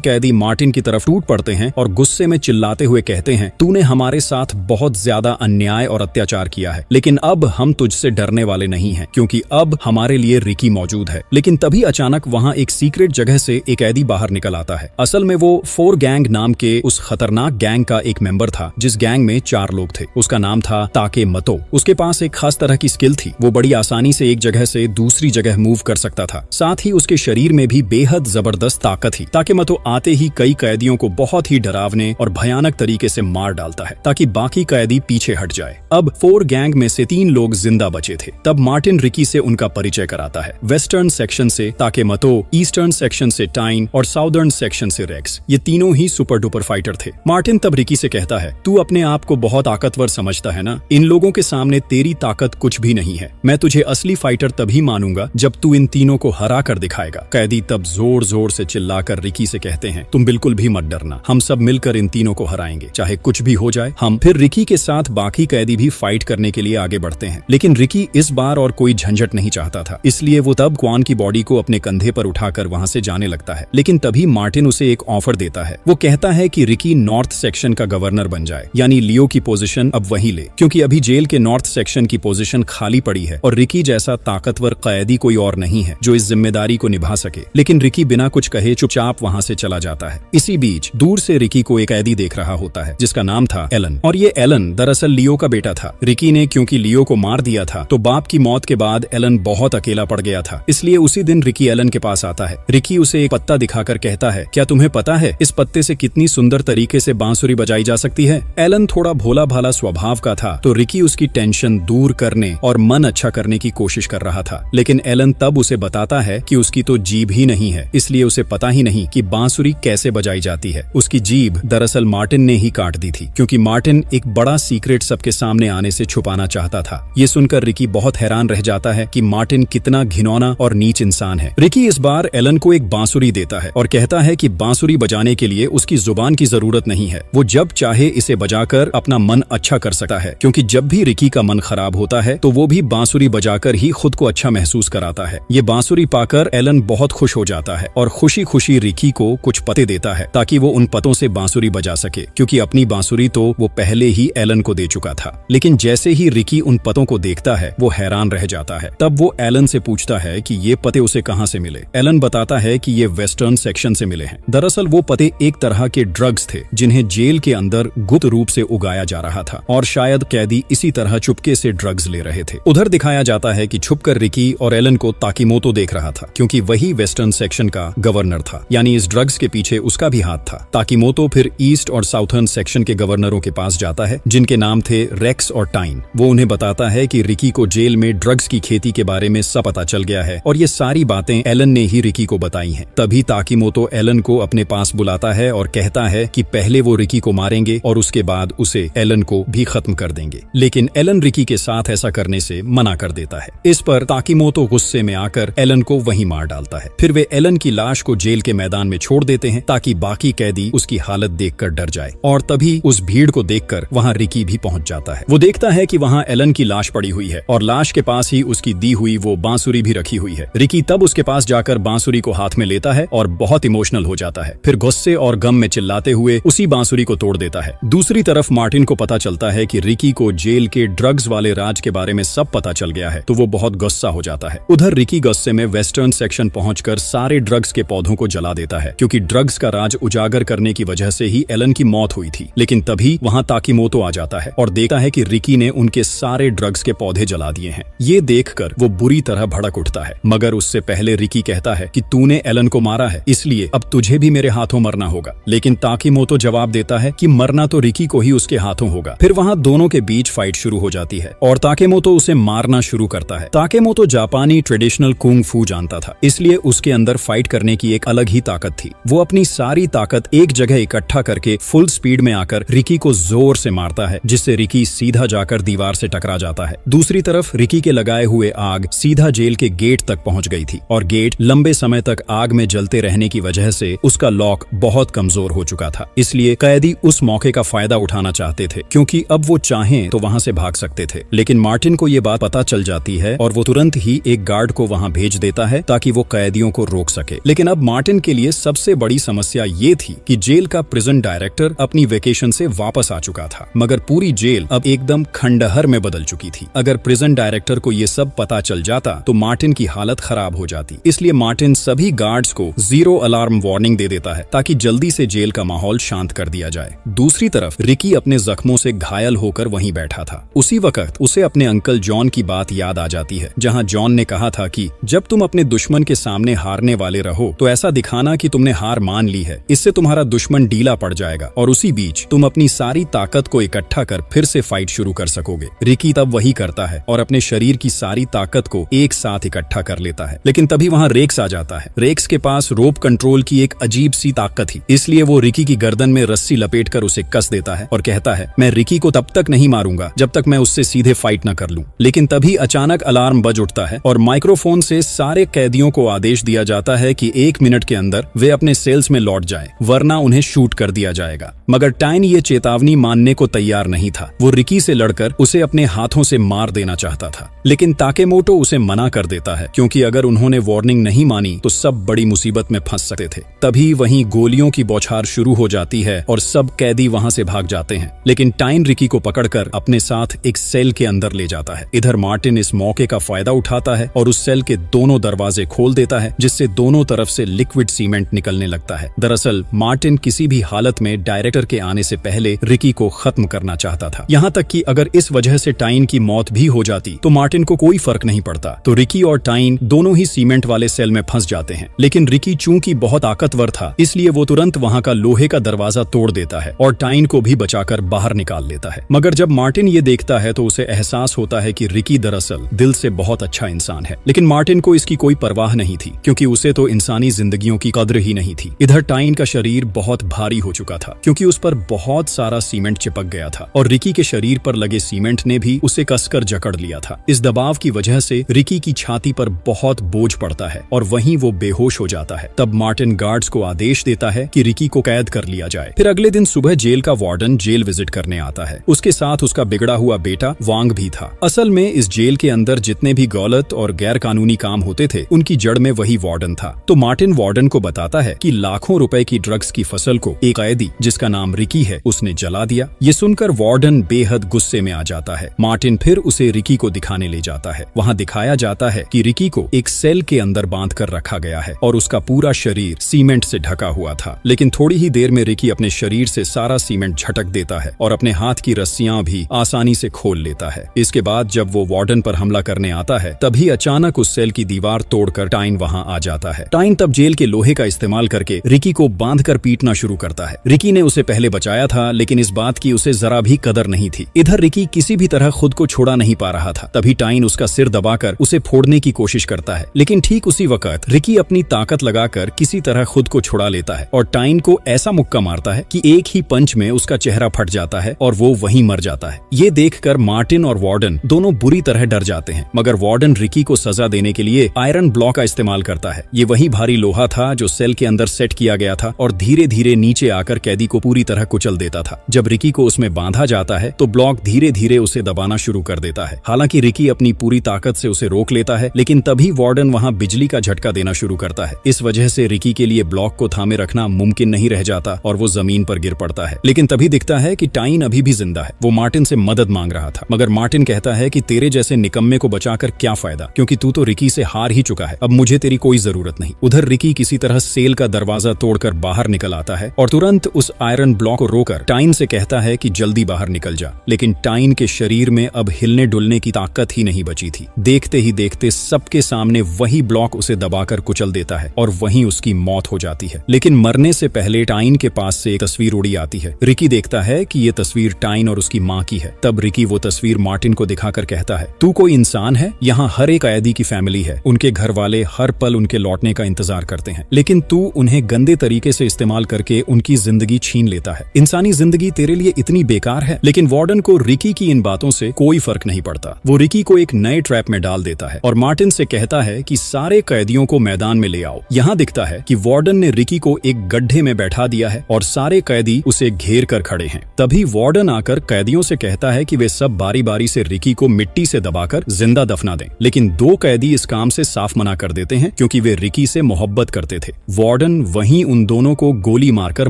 कैदी मार्टिन की तरफ टूट पड़ते हैं और गुस्से में चिल्लाते हुए कहते हैं, तूने हमारे साथ बहुत ज्यादा अन्याय और अत्याचार किया है, लेकिन अब हम तुझसे डरने वाले नहीं हैं, क्योंकि अब हमारे लिए रिकी मौजूद है। लेकिन तभी अचानक वहाँ एक सीक्रेट जगह से एक कैदी बाहर निकल आता है। असल में वो 4 गैंग नाम के उस खतरनाक गैंग का एक मेंबर था, जिस गैंग में 4 लोग थे। उसका नाम था ताकेमतो। उसके पास एक खास तरह की स्किल थी, वो बड़ी आसानी से एक जगह से दूसरी जगह मूव कर सकता था। साथ ही उसके शरीर में भी बेहद जबरदस्त ताकत थी। ताकेमतो आते ही कई कैदियों को बहुत ही डरावने और भयानक तरीके से मार डालता है ताकि बाकी कैदी पीछे हट जाए। अब 4 गैंग में से 3 लोग जिंदा बचे थे। तब मार्टिन रिकी से उनका परिचय कराता है। वेस्टर्न सेक्शन से ताकेमतो, ईस्टर्न सेक्शन से टाइन और साउदर्न सेक्शन से रेक्स। ये तीनों ही सुपर डुपर फाइटर थे। मार्टिन तब रिकी से कहता है, तू अपने आप को बहुत ताकतवर समझता है ना? इन लोगों के सामने तेरी ताकत कुछ भी नहीं है। मैं तुझे असली फाइटर तभी मानूंगा जब तू इन तीनों को हरा कर दिखाएगा। कैदी तब जोर जोर से चिल्लाकर रिकी से कहते हैं, तुम बिल्कुल भी मत डरना, हम सब मिलकर इन तीनों को हराएंगे, चाहे कुछ भी हो जाए। हम फिर रिकी के साथ बाकी कैदी भी फाइट करने के लिए आगे बढ़ते हैं। लेकिन रिकी इस बार और कोई झंझट नहीं चाहता था, इसलिए वो तब क्वान की बॉडी को अपने कंधे पर उठाकर वहां से जाने लगता है। लेकिन तभी मार्टिन उसे एक ऑफर देता है। वो कहता है कि रिकी नॉर्थ सेक्शन का गवर्नर बन जाए, यानी लियो की पोजीशन अब वही ले, क्योंकि अभी जेल के नॉर्थ सेक्शन की पोजीशन खाली पड़ी है और रिकी जैसा ताकतवर कैदी कोई और नहीं है जो इस जिम्मेदारी को निभा सके। लेकिन रिकी बिना कुछ कहे चुपचाप वहां से चला जाता है। इसी बीच दूर से रिकी को एक कैदी देख रहा होता है जिसका नाम था एलन, और ये एलन दरअसल लियो का बेटा था। रिकी ने क्योंकि लियो को मार दिया था तो बाप की मौत के बाद एलन बहुत अकेला पड़ गया था, इसलिए उसी दिन रिकी एलन के पास आता है। रिकी उसे एक पत्ता दिखाकर कहता है, क्या तुम्हें पता है इस पत्ते से कितनी सुंदर तरीके से बांसुरी बजाई जा सकती है? एलन थोड़ा भोला भाला स्वभाव का था, तो रिकी उसकी टेंशन दूर करने और मन अच्छा करने की कोशिश कर रहा था। लेकिन एलन तब उसे बताता है कि उसकी तो जीभ ही नहीं है, इसलिए उसे पता ही नहीं कि बांसुरी कैसे बजाई जाती है। उसकी जीभ दरअसल मार्टिन ने ही काट दी थी, क्योंकि मार्टिन एक बड़ा सीक्रेट सबके सामने आने से छुपाना चाहता था। ये सुनकर रिकी बहुत हैरान रह जाता है कि मार्टिन कितना घिनौना और नीच इंसान है। रिकी इस बार एलन को एक बांसुरी देता है और कहता है कि बांसुरी बजाने के लिए उसकी जुबान की जरूरत नहीं है, वो जब चाहे इसे बजाकर अपना मन अच्छा कर सकता है, क्योंकि जब भी रिकी का मन खराब होता है तो वो भी बांसुरी बजाकर ही खुद को अच्छा महसूस कराता है। ये बांसुरी पाकर एलन बहुत खुश हो जाता है और खुशी खुशी रिकी को कुछ पते देता है ताकि वो उन पतों से बांसुरी बजा सके, क्योंकि अपनी बांसुरी तो वो पहले ही एलन को दे चुका था। लेकिन जैसे ही रिकी उन पतों को देखता है वो हैरान रह जाता है। तब वो एलन से पूछता है कि ये पते उसे कहाँ से मिले। एलन बताता है कि ये वेस्टर्न सेक्शन से मिले हैं। दरअसल वो पते एक तरह के ड्रग्स थे जिन्हें जेल के अंदर गुप्त रूप से उगाया जा रहा था, और शायद कैदी इसी तरह चुपके से ड्रग्स ले रहे थे। उधर दिखाया जाता है कि छुपकर रिकी और एलन को ताकेमतो देख रहा था, क्योंकि वही वेस्टर्न सेक्शन का गवर्नर था, यानी इस ड्रग्स के पीछे उसका भी हाथ था। ताकेमतो फिर ईस्ट और साउथर्न सेक्शन के गवर्नरों के पास जाता है, जिनके नाम थे रेक्स और टाइन। वो उन्हें बताता है कि रिकी को जेल में ड्रग्स की खेती के बारे में सब पता चल गया है और ये सारी बातें एलन ने ही रिकी को बताई हैं। तभी ताकेमतो एलन को अपने पास बुलाता है और कहता है कि पहले वो रिकी को मारेंगे और उसके बाद उसे एलन को भी खत्म कर देंगे। लेकिन एलन रिकी के साथ ऐसा करने से मना कर देता है। इस पर ताकेमतो गुस्से में आकर एलन को वहीं मार डालता है। फिर वे एलन की लाश को जेल के मैदान में छोड़ देते हैं ताकि बाकी कैदी उसकी हालत देखकर डर जाए। और तभी उस भीड़ को देखकर वहां रिकी भी पहुंच जाता है। वो देखता है कि वहां एलन की लाश पड़ी हुई है और लाश के पास ही उसकी दी हुई वो बांसुरी भी रखी हुई है। रिकी तब उसके पास जाकर बांसुरी को हाथ में लेता है और बहुत इमोशनल हो जाता है। फिर गुस्से और गम में चिल्लाते हुए उसी बांसुरी को तोड़ देता है। दूसरी तरफ मार्टिन को पता चलता है कि रिकी को जेल के ड्रग्स वाले राज के बारे में सब पता चल गया है, तो वो बहुत गुस्सा हो जाता है। उधर रिकी गुस्से में वेस्टर्न सेक्शन पहुंचकर सारे ड्रग्स के पौधों को जला देता है, क्योंकि ड्रग्स का राज उजागर करने की वजह से ही एलन की मौत हुई थी। लेकिन तभी वहां ताकेमतो आ जाता है और देखता है कि रिकी ने उनके सारे ड्रग्स के पौधे जला दिए हैं। ये देखकर वो बुरी तरह भड़क उठता है, मगर उससे पहले रिकी कहता है कि तूने एलन को मारा है, इसलिए अब तुझे भी मेरे हाथों मरना होगा। लेकिन ताकेमतो जवाब देता है कि मरना तो रिकी को ही उसके हाथों होगा। फिर वहां दोनों के बीच फाइट शुरू हो जाती है और ताकेमतो उसे मारना शुरू करता है। ताकेमतो जापानी ट्रेडिशनल कुंग फू जानता था, इसलिए उसके अंदर फाइट करने की एक अलग ही ताकत थी। वो अपनी सारी ताकत एक जगह इकट्ठा करके फुल स्पीड में आकर रिकी को जोर से मारता है, जिससे रिकी सीधा जाकर दीवार से टकरा जाता है। दूसरी तरफ रिकी के लगाए हुए आग सीधा जेल के गेट तक पहुंच गई थी और गेट लंबे समय तक आग में जलते रहने की वजह से उस उसका लॉक बहुत कमजोर हो चुका था। इसलिए कैदी उस मौके का फायदा उठाना चाहते थे, क्योंकि अब वो चाहें तो वहां से भाग सकते थे। लेकिन मार्टिन को ये बात पता चल जाती है और वो तुरंत ही एक गार्ड को वहां भेज देता है ताकि वो कैदियों को रोक सके। लेकिन अब मार्टिन के लिए सबसे बड़ी समस्या ये थी कि जेल का प्रिजन डायरेक्टर अपनी वेकेशन से वापस आ चुका था, मगर पूरी जेल अब एकदम खंडहर में बदल चुकी थी। अगर प्रिजन डायरेक्टर को ये सब पता चल जाता तो मार्टिन की हालत खराब हो जाती। इसलिए मार्टिन सभी गार्ड्स को 0 अलार्म वार्निंग दे देता है ताकि जल्दी से जेल का माहौल शांत कर दिया जाए। दूसरी तरफ रिकी अपने जख्मों से घायल होकर वहीं बैठा था। उसी वक्त उसे अपने अंकल जॉन की बात याद आ जाती है, जहां जॉन ने कहा था कि जब तुम अपने दुश्मन के सामने हारने वाले रहो तो ऐसा दिखाना कि तुमने हार मान ली है, इससे तुम्हारा दुश्मन ढीला पड़ जाएगा और उसी बीच तुम अपनी सारी ताकत को इकट्ठा कर फिर से फाइट शुरू कर सकोगे। रिकी तब वही करता है और अपने शरीर की सारी ताकत को एक साथ इकट्ठा कर लेता है। लेकिन तभी वहां रेक्स आ जाता है। रेक्स के पास रोप कंट्रोल की एक अजीब सी ताकत थी, इसलिए वो रिकी की गर्दन में रस्सी लपेटकर उसे कस देता है और कहता है, मैं रिकी को तब तक नहीं मारूंगा जब तक मैं उससे सीधे फाइट न कर लूं। लेकिन तभी अचानक अलार्म बज उठता है और माइक्रोफोन से सारे कैदियों को आदेश दिया जाता है कि 1 मिनट के अंदर वे अपने सेल्स में लौट जाएं, वरना उन्हें शूट कर दिया जाएगा। मगर टाइन ये चेतावनी मानने को तैयार नहीं था। वो रिकी से लड़कर उसे अपने हाथों से मार देना चाहता था, लेकिन ताकेमोटो उसे मना कर देता है, क्योंकि अगर उन्होंने वार्निंग नहीं मानी तो सब बड़ी मुसीबत में फंस सकते थे। तभी वहीं गोलियों की बौछार शुरू हो जाती है और सब कैदी वहां से भाग जाते हैं। लेकिन टाइन रिकी को पकड़कर अपने साथ एक सेल के अंदर ले जाता है। इधर मार्टिन इस मौके का फायदा उठाता है और उस सेल के दोनों दरवाजे खोल देता है, जिससे दोनों तरफ से लिक्विड सीमेंट निकलने लगता है। दरअसल मार्टिन किसी भी हालत में डायरेक्टर के आने से पहले रिकी को खत्म करना चाहता था। यहाँ तक कि अगर इस वजह से टाइन की मौत भी हो जाती तो मार्टिन को कोई फर्क नहीं पड़ता। तो रिकी और टाइन दोनों ही सीमेंट वाले सेल में फंस जाते हैं। लेकिन रिकी चूंकि बहुत ताकतवर था, इसलिए वो तुरंत वहां का लोहे का दरवाजा तोड़ देता है और टाइन को भी बचाकर बाहर निकाल लेता है। मगर जब मार्टिन ये देखता है तो उसे एहसास होता है कि रिकी दरअसल दिल से बहुत अच्छा इंसान है। लेकिन मार्टिन को इसकी कोई परवाह नहीं थी, क्योंकि उसे तो इंसानी जिंदगियों की कद्र ही नहीं थी। इधर टाइन का शरीर बहुत भारी हो चुका था, क्योंकि उस पर बहुत सारा सीमेंट चिपक गया था और रिकी के शरीर पर लगे सीमेंट ने भी उसे कसकर जकड़ लिया था। इस दबाव की वजह से रिकी की छाती पर बहुत बोझ पड़ता है और वहीं वो बेहोश हो जाता है। तब मार्टिन गार्ड्स को आदेश देता है कि रिकी को कैद कर लिया जाए। फिर अगले दिन सुबह जेल का वार्डन जेल विजिट करने आता है। उसके साथ उसका बिगड़ा हुआ बेटा वांग भी था। असल में इस जेल के अंदर जितने भी गलत और गैर कानूनी काम होते थे, उनकी जड़ में वही वार्डन था। तो मार्टिन वार्डन को बताता है कि लाखों रुपए की ड्रग्स की फसल को एक कैदी जिसका नाम रिकी है उसने जला दिया। ये सुनकर वार्डन बेहद गुस्से में आ जाता है। मार्टिन फिर उसे रिकी को दिखाने ले जाता है। वहाँ दिखाया जाता है कि रिकी को एक सेल के अंदर बांध कर रखा गया है और उसका पूरा शरीर सीमेंट से ढका हुआ था। लेकिन थोड़ी ही देर में रिकी अपने शरीर से सारा सीमेंट झटक देता है और अपने हाथ की रस्सियां भी आसानी से खोल लेता है। इसके बाद जब वो वार्डन पर हमला करने आता है, तभी अचानक उस सेल की दीवार तोड़कर टाइन वहां आ जाता है। टाइन तब जेल के लोहे का इस्तेमाल करके रिकी को बांधकर पीटना शुरू करता है। रिकी ने उसे पहले बचाया था, लेकिन इस बात की उसे जरा भी कदर नहीं थी। इधर रिकी किसी भी तरह खुद को छोड़ा नहीं पा रहा था। तभी टाइन उसका सिर दबाकर उसे फोड़ने की कोशिश करता है, लेकिन ठीक उसी वक्त रिकी अपनी ताकत लगाकर किसी तरह खुद को छुड़ा लेता है और टाइन को ऐसा मुक्का मारता है कि एक ही पंच में उसका चेहरा फट जाता है और वो वहीं मर जाता है। ये देखकर मार्टिन और वार्डन दोनों बुरी तरह डर जाते हैं, मगर वार्डन रिकी को सजा देने के लिए आयरन ब्लॉक का इस्तेमाल करता है। ये वही भारी लोहा था जो सेल के अंदर सेट किया गया था और धीरे धीरे नीचे आकर कैदी को पूरी तरह कुचल देता था। जब रिकी को उसमें बांधा जाता है तो ब्लॉक धीरे धीरे उसे दबाना शुरू कर देता है। हालांकि रिकी अपनी पूरी ताकत से उसे रोक लेता है, लेकिन तभी वार्डन वहां बिजली का झटका देना शुरू करता है। इस वजह से रिकी के लिए ब्लॉक को थामे रखना मुमकिन नहीं रह जाता और वो जमीन पर गिर पड़ता है। लेकिन तभी दिखता है कि टाइन अभी भी जिंदा है। वो मार्टिन से मदद मांग रहा था, मगर मार्टिन कहता है कि तेरे जैसे निकम्मे को बचाकर क्या फायदा, क्योंकि तू तो रिकी से हार ही चुका है। अब मुझे तेरी कोई जरूरत नहीं। उधर रिकी किसी तरह सेल का दरवाजा तोड़कर बाहर निकल आता है और तुरंत उस आयरन ब्लॉक को रोकर टाइन से कहता है कि जल्दी बाहर निकल जा। लेकिन टाइन के शरीर में अब हिलने डुलने की ताकत ही नहीं बची थी। देखते ही देखते सबके सामने वही ब्लॉक उसे दबाकर कुचल देता है और वहीं उसकी मौत हो जाती है। लेकिन मरने से पहले टाइन के पास से एक तस्वीर उड़ी आती है। रिकी देखता है कि ये तस्वीर टाइन और उसकी माँ की है। तब रिकी वो तस्वीर मार्टिन को दिखाकर कहता है, तू कोई इंसान है? यहाँ हर एक कैदी की फैमिली है। उनके घर वाले हर पल उनके लौटने का इंतजार करते हैं, लेकिन तू उन्हें गंदे तरीके से इस्तेमाल करके उनकी जिंदगी छीन लेता है। इंसानी जिंदगी तेरे लिए इतनी बेकार है। लेकिन वार्डन को रिकी की इन बातों से कोई फर्क नहीं पड़ता। वो रिकी को एक नए ट्रैप में डाल देता है और मार्टिन से कहता है कि सारे कैदियों को मैदान में ले आओ। यहाँ दिखता है कि वार्डन ने रिकी को एक गड्ढे में बैठा दिया है और सारे कैदी उसे घेर कर खड़े हैं। तभी वार्डन आकर कैदियों से कहता है कि वे सब बारी बारी से रिकी को मिट्टी से दबाकर जिंदा दफना दें, लेकिन 2 कैदी इस काम से साफ मना कर देते हैं क्योंकि वे रिकी से मोहब्बत करते थे। वार्डन वहीं उन दोनों को गोली मारकर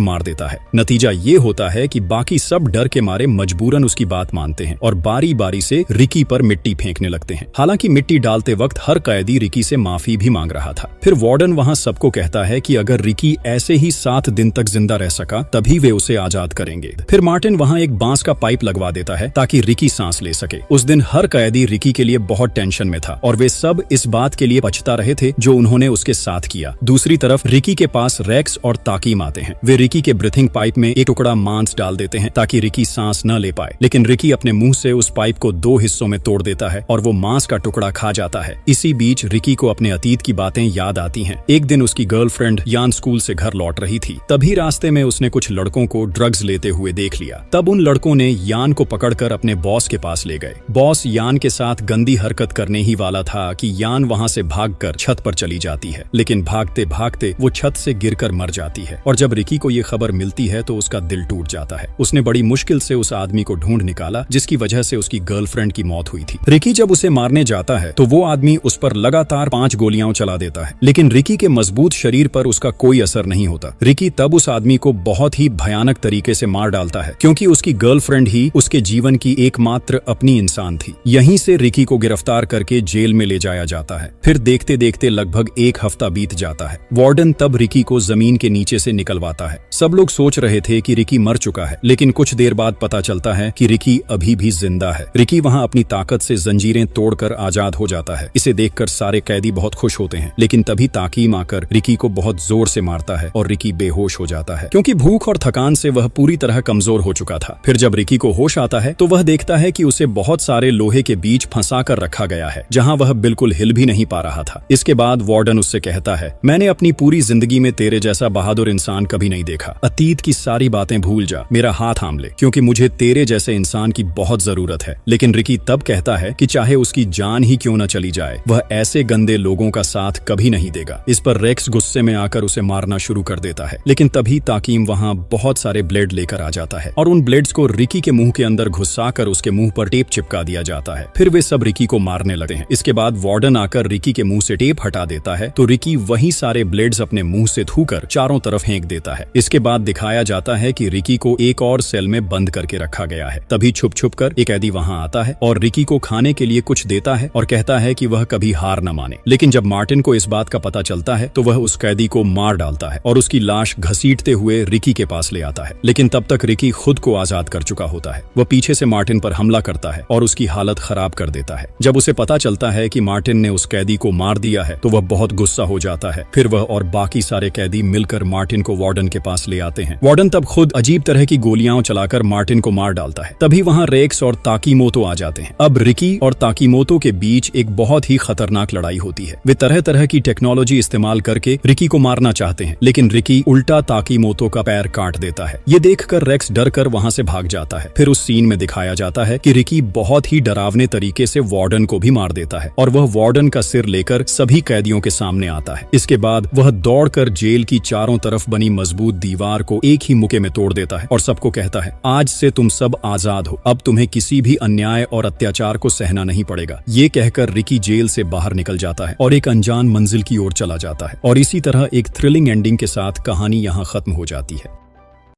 मार देता है। नतीजा ये होता है कि बाकी सब डर के मारे मजबूरन उसकी बात मानते हैं और बारी बारी से रिकी पर मिट्टी फेंकने लगते हैं। हालांकि मिट्टी डालते वक्त हर कैदी रिकी से माफी भी मांग रहा था। फिर वार्डन वहां सबको कहता है कि अगर रिकी ऐसे ही 7 दिन तक जिंदा रह सका तभी वे उसे आजाद करेंगे। फिर मार्टिन वहां एक बांस का पाइप लगवा देता है ताकि रिकी सांस ले सके। उस दिन हर कैदी रिकी के लिए बहुत टेंशन में था और वे सब इस बात के लिए पछता रहे थे जो उन्होंने उसके साथ किया। दूसरी तरफ रिकी के पास रेक्स और ताकीम आते हैं। वे रिकी के ब्रीथिंग पाइप में एक टुकड़ा मांस डाल देते हैं ताकि रिकी सांस न ले पाए, लेकिन रिकी अपने मुंह से उस पाइप को 2 हिस्सों में तोड़ देता है और वो मांस का टुकड़ा खा जाता है। इसी बीच रिकी को अपने अतीत की बातें याद आती हैं। एक दिन उसकी गर्लफ्रेंड यान स्कूल से घर लौट रही थी। तभी रास्ते में उसने कुछ लड़कों को ड्रग्स लेते हुए देख लिया। तब उन लड़कों ने यान को पकड़कर अपने बॉस के पास ले गए। बॉस यान के साथ गंदी हरकत करने ही वाला था कि यान वहां से भागकर छत पर चली जाती है, लेकिन भागते भागते वो छत से गिरकर मर जाती है। और जब रिकी को ये खबर मिलती है तो उसका दिल टूट जाता है। उसने बड़ी मुश्किल से उस आदमी को ढूंढ निकाला जिसकी वजह से उसकी गर्लफ्रेंड की मौत हुई थी। रिकी जब उसे मारने जाता है तो वो आदमी उस पर लगातार 5 गोलियां चला देता है, लेकिन रिकी के मजबूत शरीर पर उसका कोई असर नहीं होता। रिकी तब उस आदमी को बहुत ही भयानक तरीके से मार डालता है क्योंकि उसकी गर्लफ्रेंड ही उसके जीवन की एकमात्र अपनी इंसान थी। यहीं से रिकी को गिरफ्तार करके जेल में ले जाया जाता है। फिर देखते देखते लगभग 1 हफ्ता बीत जाता है। वार्डन तब रिकी को जमीन के नीचे से निकलवाता है। सब लोग सोच रहे थे कि रिकी मर चुका है, लेकिन कुछ देर बाद पता चलता है कि रिकी अभी भी जिंदा है। रिकी वहां अपनी ताकत से जंजीरें तोड़कर आजाद हो जाता है। इसे देखकर सारे कैदी बहुत खुश होते हैं, लेकिन तभी ताकीम आकर रिकी को बहुत जोर से मारता है और रिकी बेहोश हो जाता है क्योंकि भूख और थकान से वह पूरी तरह कमजोर हो चुका था। फिर जब रिकी को होश आता है तो वह देखता है कि उसे बहुत सारे लोहे के बीच फंसा कर रखा गया है जहां वह बिल्कुल हिल भी नहीं पा रहा था। इसके बाद वार्डन उससे कहता है, मैंने अपनी पूरी जिंदगी में तेरे जैसा बहादुर इंसान कभी नहीं देखा। अतीत की सारी बातें भूल जा, मेरा हाथ थाम ले, क्योंकि मुझे तेरे जैसे इंसान की बहुत जरूरत है। लेकिन रिकी तब कहता है कि चाहे उसकी जान ही क्यों न चली जाए, वह ऐसे गंदे लोगों का साथ कभी नहीं देगा। इस पर रेक्स गुस्से में आकर उसे मारना शुरू कर देता है, लेकिन तभी ताकीम वहां बहुत सारे ब्लेड लेकर आ जाता है और उन ब्लेड्स को रिकी के मुंह के अंदर घुसाकर उसके मुंह पर टेप चिपका दिया जाता है। फिर वे सब रिकी को मारने लगते हैं। इसके बाद वार्डन आकर रिकी के मुंह से टेप हटा देता है तो रिकी वही सारे ब्लेड्स अपने मुंह से थूकर चारों तरफ फेंक देता है। इसके बाद दिखाया जाता है कि रिकी को एक और सेल में बंद करके रखा गया है। तभी छुप छुप कर एक कैदी वहां आता है और रिकी को खाने के लिए कुछ देता है और कहता है कि वह कभी हार न माने। लेकिन जब मार्टिन को इस बात का पता चलता है तो वह उस कैदी को मार डालता है और उसकी लाश घसीटते हुए रिकी के पास ले आता है। लेकिन तब तक रिकी खुद को आजाद कर चुका होता है। वह पीछे से मार्टिन पर हमला करता है और उसकी हालत खराब कर देता है। जब उसे पता चलता है कि मार्टिन ने उस कैदी को मार दिया है तो वह बहुत गुस्सा हो जाता है। फिर वह और बाकी सारे कैदी मिलकर मार्टिन को वार्डन के पास ले आते हैं। वार्डन तब खुद अजीब तरह की गोलियां चलाकर मार्टिन को मार डालता है। तभी वहां रेक्स और ताकीमोतो आ जाते हैं। अब रिकी और ताकीमोतो के बीच एक बहुत ही खतरनाक लड़ाई होती है। वे तरह तरह की टेक्नोलॉजी इस्तेमाल करके रिकी को मारना चाहते हैं, लेकिन रिकी उल्टा ताकीमोतो का पैर काट देता है। ये देखकर रेक्स डर कर वहां से भाग जाता है। फिर उस सीन में दिखाया जाता है कि रिकी बहुत ही डरावने तरीके से वार्डन को भी मार देता है और वह वार्डन का सिर लेकर सभी कैदियों के सामने आता है। इसके बाद वह दौड़कर जेल की चारों तरफ बनी मजबूत दीवार को एक ही मुक्के में तोड़ देता है और सबको कहता है, आज से तुम सब आजाद हो, अब तुम्हें किसी भी अन्याय और अत्याचार को सहना नहीं पड़ेगा। ये कहकर रिकी जेल से बाहर निकल जाता है और एक अनजान मंजिल की ओर चला जाता है। और इसी तरह एक थ्रिलिंग एंडिंग के साथ कहानी यहाँ खत्म हो जाती है।